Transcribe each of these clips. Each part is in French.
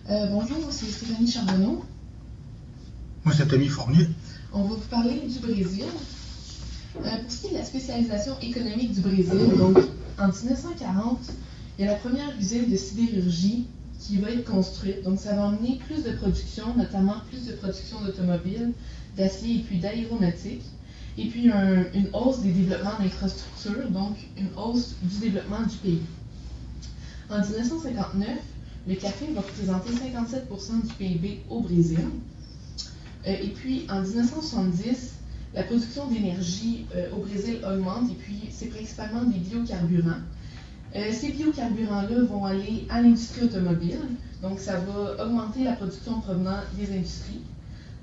Bonjour, c'est Stéphanie Charbonneau. Moi, c'est Tommy Fournier. On va vous parler du Brésil. Pour ce qui est de la spécialisation économique du Brésil, donc en 1940, il y a la première usine de sidérurgie qui va être construite. Donc ça va amener plus de production, notamment plus de production d'automobiles, d'acier et puis d'aéronautique. Et puis une hausse des développements d'infrastructures, donc une hausse du développement du pays. En 1959, le café va représenter 57% du PIB au Brésil. Et puis en 1970, la production d'énergie au Brésil augmente et puis c'est principalement des biocarburants. Ces biocarburants-là vont aller à l'industrie automobile, donc ça va augmenter la production provenant des industries.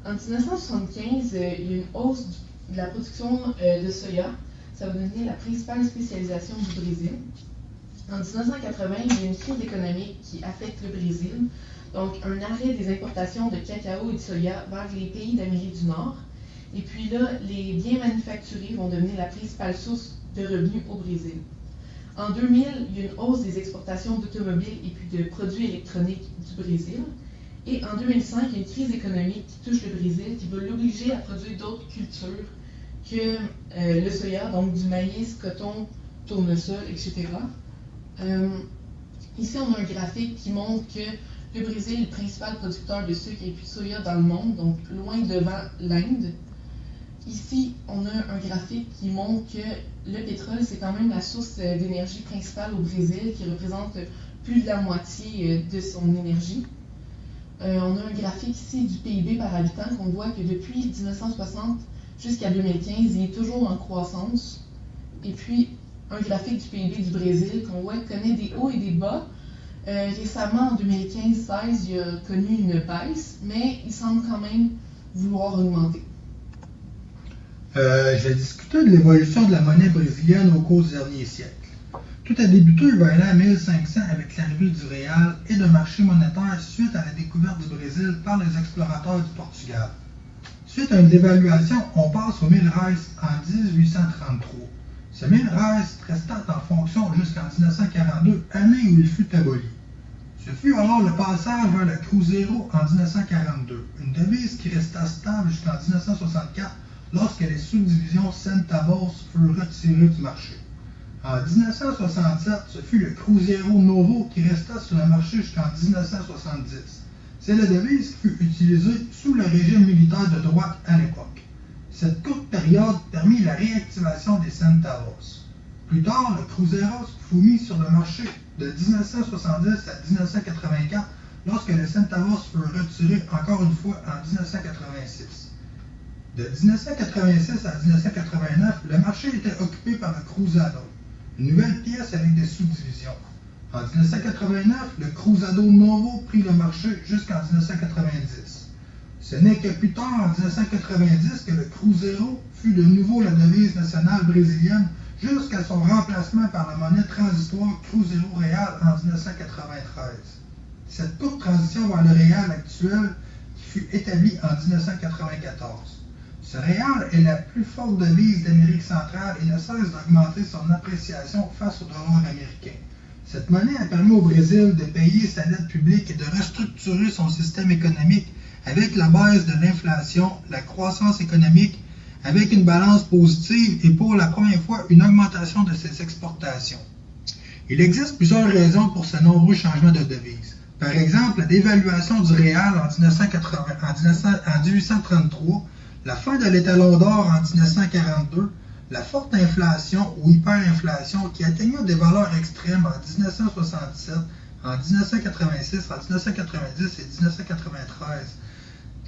En 1975, il y a une hausse de la production de soya. Ça va devenir la principale spécialisation du Brésil. En 1980, il y a une crise économique qui affecte le Brésil, donc un arrêt des importations de cacao et de soya vers les pays d'Amérique du Nord. Et puis là, les biens manufacturés vont devenir la principale source de revenus au Brésil. En 2000, il y a une hausse des exportations d'automobiles et puis de produits électroniques du Brésil. Et en 2005, il y a une crise économique qui touche le Brésil qui va l'obliger à produire d'autres cultures que le soya, donc du maïs, coton, tournesol, etc. Ici, on a un graphique qui montre que le Brésil est le principal producteur de sucre et puis de soya dans le monde, donc loin devant l'Inde. Ici, on a un graphique qui montre que le pétrole, c'est quand même la source d'énergie principale au Brésil, qui représente plus de la moitié de son énergie. On a un graphique ici du PIB par habitant qu'on voit que depuis 1960 jusqu'à 2015, il est toujours en croissance. Et puis, un graphique du PIB du Brésil qu'on voit connaît des hauts et des bas. Récemment, en 2015-16, il a connu une baisse, mais il semble quand même vouloir augmenter. Je vais discuter de l'évolution de la monnaie brésilienne au cours du dernier siècle. Tout a débuté vers l'an 1500 avec l'arrivée du réal et d'un marché monétaire suite à la découverte du Brésil par les explorateurs du Portugal. Suite à une dévaluation, on passe au 1000 reais en 1833. Ce 1000 reais resta en fonction jusqu'en 1942, année où il fut aboli. Ce fut alors le passage vers le cruzeiro en 1942, une devise qui resta stable jusqu'en 1964 lorsque les sous-divisions centavos furent retirées du marché. En 1967, ce fut le Cruzeiro Novo qui resta sur le marché jusqu'en 1970. C'est la devise qui fut utilisée sous le régime militaire de droite à l'époque. Cette courte période permit la réactivation des centavos. Plus tard, le Cruzeiro fut mis sur le marché de 1970 à 1984 lorsque les centavos furent retirés encore une fois en 1986. De 1986 à 1989, le marché était occupé par le Cruzado, une nouvelle pièce avec des sous-divisions. En 1989, le Cruzado Novo prit le marché jusqu'en 1990. Ce n'est que plus tard, en 1990, que le Cruzeiro fut de nouveau la devise nationale brésilienne jusqu'à son remplacement par la monnaie transitoire Cruzeiro Real en 1993. Cette courte transition vers le réal actuel qui fut établie en 1994. Ce réal est la plus forte devise d'Amérique centrale et ne cesse d'augmenter son appréciation face au dollar américain. Cette monnaie a permis au Brésil de payer sa dette publique et de restructurer son système économique avec la baisse de l'inflation, la croissance économique, avec une balance positive et pour la première fois une augmentation de ses exportations. Il existe plusieurs raisons pour ces nombreux changements de devise. Par exemple, la dévaluation du réal en 1833, la fin de l'étalon d'or en 1942, la forte inflation ou hyperinflation qui atteignait des valeurs extrêmes en 1967, en 1986, en 1990 et 1993.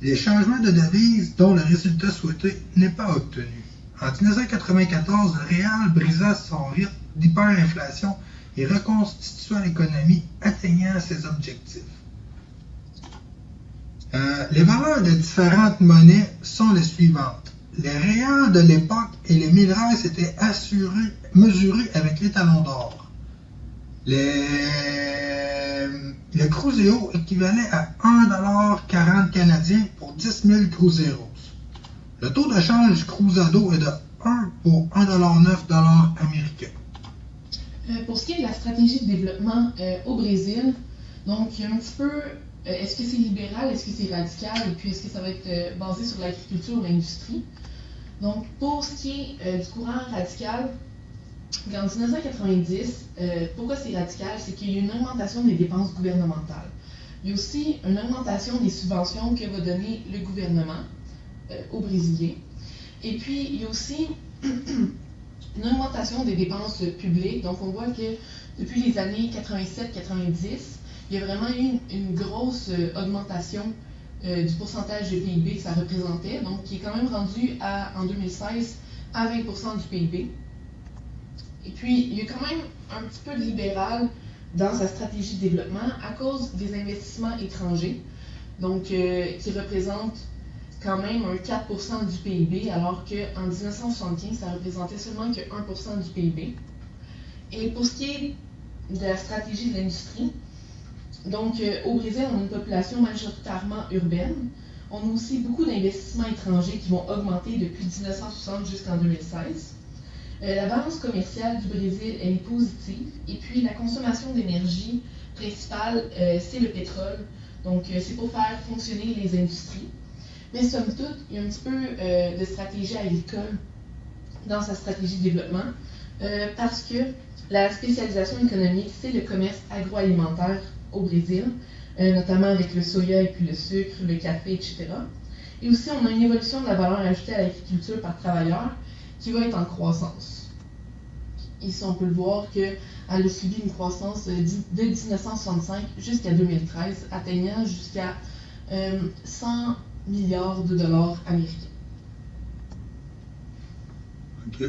Les changements de devise dont le résultat souhaité n'est pas obtenu. En 1994, le réal brisa son rythme d'hyperinflation et reconstitua l'économie, atteignant ses objectifs. Les valeurs de différentes monnaies sont les suivantes. Les réals de l'époque et les 1000 reais étaient mesurés avec l'étalon d'or. Le Cruzeiro équivalait à 1,40$ canadien pour 10 000 Cruzeiros. Le taux de change du Cruzado est de 1 pour 1,09$ américain. Pour ce qui est de la stratégie de développement au Brésil, Donc, un petit peu, est-ce que c'est libéral, est-ce que c'est radical, et puis est-ce que ça va être basé sur l'agriculture ou l'industrie? Donc, pour ce qui est du courant radical, en 1990, pourquoi c'est radical? C'est qu'il y a eu une augmentation des dépenses gouvernementales. Il y a aussi une augmentation des subventions que va donner le gouvernement aux Brésiliens. Et puis, il y a aussi une augmentation des dépenses publiques. Donc, on voit que depuis les années 87-90, il y a vraiment eu une grosse augmentation du pourcentage de PIB que ça représentait, donc qui est quand même rendu en 2016 à 20% du PIB. Et puis, il y a quand même un petit peu de libéral dans sa stratégie de développement à cause des investissements étrangers, donc qui représentent quand même un 4% du PIB, alors qu'en 1975, ça représentait seulement que 1% du PIB. Et pour ce qui est de la stratégie de l'industrie, donc au Brésil, on a une population majoritairement urbaine. On a aussi beaucoup d'investissements étrangers qui vont augmenter depuis 1960 jusqu'en 2016. La balance commerciale du Brésil, elle est positive. Et puis, la consommation d'énergie principale, c'est le pétrole. Donc, c'est pour faire fonctionner les industries. Mais somme toute, il y a un petit peu de stratégie agricole dans sa stratégie de développement parce que la spécialisation économique, c'est le commerce agroalimentaire au Brésil, notamment avec le soya et puis le sucre, le café, etc. Et aussi, on a une évolution de la valeur ajoutée à l'agriculture par travailleur qui va être en croissance. Ici, on peut le voir qu'elle a suivi une croissance de 1965 jusqu'à 2013, atteignant jusqu'à 100 milliards de dollars américains. OK.